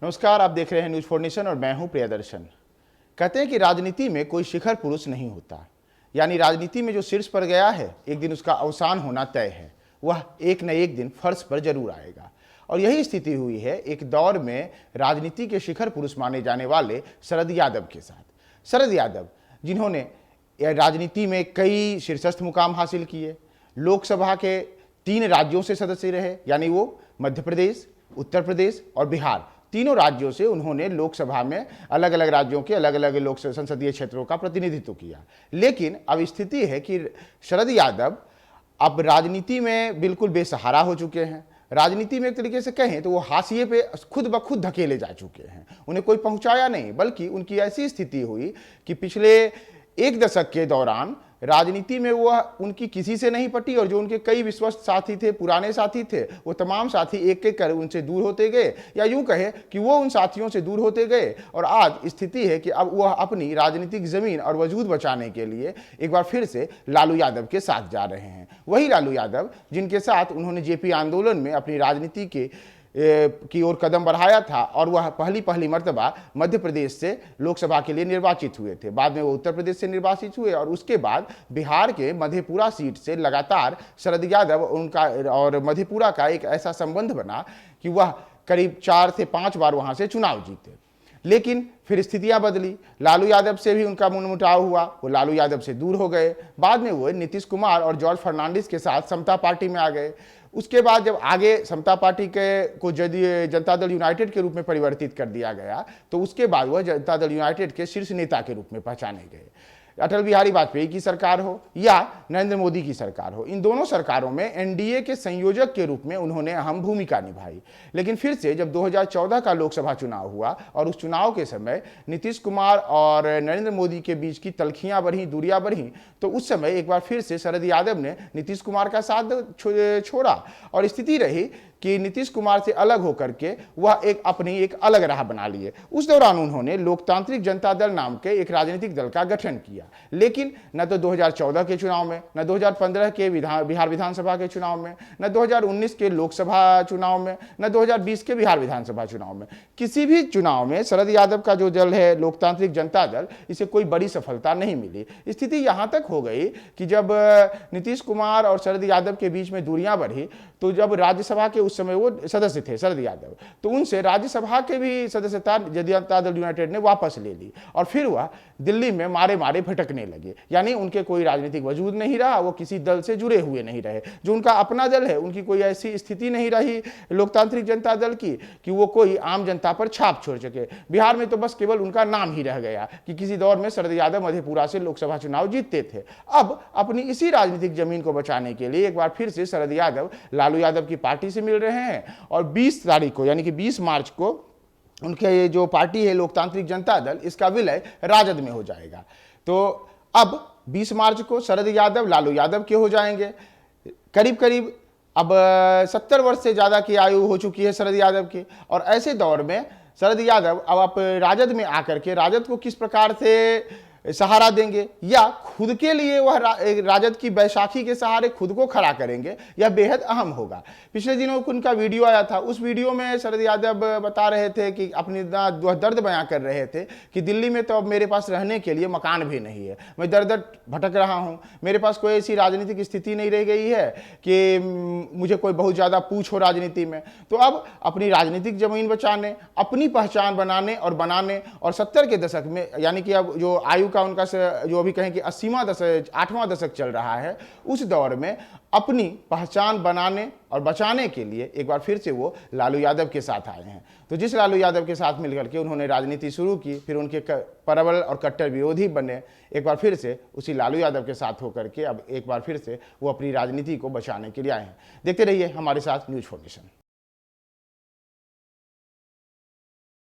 नमस्कार, आप देख रहे हैं न्यूज फॉर नेशन और मैं हूं प्रियदर्शन। कहते हैं कि राजनीति में कोई शिखर पुरुष नहीं होता, यानी राजनीति में जो शीर्ष पर गया है एक दिन उसका अवसान होना तय है। वह एक न एक दिन फर्श पर जरूर आएगा और यही स्थिति हुई है एक दौर में राजनीति के शिखर पुरुष माने जाने वाले शरद यादव के साथ। शरद यादव जिन्होंने राजनीति में कई शीर्षस्थ मुकाम हासिल किए, लोकसभा के 3 राज्यों से सदस्य रहे, यानी वो मध्य प्रदेश, उत्तर प्रदेश और बिहार, तीनों राज्यों से उन्होंने लोकसभा में अलग अलग राज्यों के अलग अलग लोक संसदीय क्षेत्रों का प्रतिनिधित्व किया। लेकिन अब स्थिति है कि शरद यादव अब राजनीति में बिल्कुल बेसहारा हो चुके हैं। राजनीति में एक तरीके से कहें तो वो हाशिए पे खुद ब खुद धकेले जा चुके हैं। उन्हें कोई पहुंचाया नहीं, बल्कि उनकी ऐसी स्थिति हुई कि पिछले 1 दशक के दौरान राजनीति में वह उनकी किसी से नहीं पटी और जो उनके कई विश्वस्त साथी थे, पुराने साथी थे, वो तमाम साथी एक एक कर उनसे दूर होते गए, या यूं कहे कि वो उन साथियों से दूर होते गए। और आज स्थिति है कि अब वह अपनी राजनीतिक जमीन और वजूद बचाने के लिए एक बार फिर से लालू यादव के साथ जा रहे हैं। वही लालू यादव जिनके साथ उन्होंने जेपी आंदोलन में अपनी राजनीति की ओर कदम बढ़ाया था और वह पहली मर्तबा मध्य प्रदेश से लोकसभा के लिए निर्वाचित हुए थे। बाद में वो उत्तर प्रदेश से निर्वाचित हुए और उसके बाद बिहार के मधेपुरा सीट से लगातार शरद यादव उनका और मधेपुरा का एक ऐसा संबंध बना कि वह करीब 4 से 5 बार वहां से चुनाव जीते। लेकिन फिर स्थितियां बदली, लालू यादव से भी उनका मनमुटाव हुआ, वो लालू यादव से दूर हो गए। बाद में वो नीतीश कुमार और जॉर्ज फर्नांडिस के साथ समता पार्टी में आ गए। उसके बाद जब आगे समता पार्टी को जनता दल यूनाइटेड के रूप में परिवर्तित कर दिया गया, तो उसके बाद वह जनता दल यूनाइटेड के शीर्ष नेता के रूप में पहचाने गए। अटल बिहारी वाजपेयी की सरकार हो या नरेंद्र मोदी की सरकार हो, इन दोनों सरकारों में एनडीए के संयोजक के रूप में उन्होंने अहम भूमिका निभाई। लेकिन फिर से जब 2014 का लोकसभा चुनाव हुआ और उस चुनाव के समय नीतीश कुमार और नरेंद्र मोदी के बीच की तलखियां बढ़ी, दूरियां बढ़ी, तो उस समय एक बार फिर से शरद यादव ने नीतीश कुमार का साथ छोड़ा और स्थिति रही कि नीतीश कुमार से अलग होकर के वह अपनी एक अलग राह बना लिए। उस दौरान उन्होंने लोकतांत्रिक जनता दल नाम के एक राजनीतिक दल का गठन किया। लेकिन न तो 2014 के चुनाव में, न 2015 के बिहार विधानसभा के चुनाव में, न 2019 के लोकसभा चुनाव में, न 2020 के बिहार विधानसभा चुनाव में, किसी भी चुनाव में शरद यादव का जो दल है लोकतांत्रिक जनता दल, इसे कोई बड़ी सफलता नहीं मिली। स्थिति यहां तक हो गई कि जब नीतीश कुमार और शरद यादव के बीच में दूरियां बढ़ी, तो जब राज्यसभा के उस समय वो सदस्य थे शरद यादव, तो उनसे राज्यसभा के भी सदस्यता जनता दल यूनाइटेड ने वापस ले ली और फिर वह दिल्ली में मारे मारे भटकने लगे। यानी उनके कोई राजनीतिक वजूद नहीं रहा, वो किसी दल से जुड़े हुए नहीं रहे। जो उनका अपना दल है, उनकी कोई ऐसी स्थिति नहीं रही लोकतांत्रिक जनता दल की कि वो कोई आम जनता पर छाप छोड़ सके। बिहार में तो बस केवल उनका नाम ही रह गया कि किसी दौर में शरद यादव मधेपुरा से लोकसभा चुनाव जीतते थे। अब अपनी इसी राजनीतिक जमीन को बचाने के लिए एक बार फिर से शरद यादव लालू यादव की पार्टी से मिल रहे हैं और 20 तारीख को, यानी कि 20 मार्च को उनके ये जो पार्टी है लोकतांत्रिक जनता दल, इसका विलय राजद में हो जाएगा। तो अब 20 मार्च को शरद यादव लालू यादव के हो जाएंगे। करीब करीब अब 70 वर्ष से ज्यादा की आयु हो चुकी है शरद यादव की, और ऐसे दौर में शरद यादव अब आप राजद में आकर के राजद को किस प्रकार से सहारा देंगे, या खुद के लिए वह राजद की बैसाखी के सहारे खुद को खड़ा करेंगे, यह बेहद अहम होगा। पिछले दिनों उनका वीडियो आया था, उस वीडियो में शरद यादव बता रहे थे कि अपनी दर्द बयां कर रहे थे कि दिल्ली में तो अब मेरे पास रहने के लिए मकान भी नहीं है, मैं दर दर भटक रहा हूं, मेरे पास कोई ऐसी राजनीतिक स्थिति नहीं रह गई है कि मुझे कोई बहुत ज्यादा पूछ हो राजनीति में। तो अब अपनी राजनीतिक जमीन बचाने, अपनी पहचान बनाने और 70 के दशक में, यानी कि अब जो आयु का उनका जो अभी कहें कि 80वां दशक 8वां दशक चल रहा है, उस दौर में अपनी पहचान बनाने और बचाने के लिए एक बार फिर से वो लालू यादव के साथ आए हैं। तो जिस लालू यादव के साथ मिलकर के उन्होंने राजनीति शुरू की, फिर उनके प्रबल और कट्टर विरोधी बने, एक बार फिर से उसी लालू यादव के साथ होकर के अब एक बार फिर से वो अपनी राजनीति को बचाने के लिए आए हैं। देखते रहिए हमारे साथ न्यूज फॉर नेशन।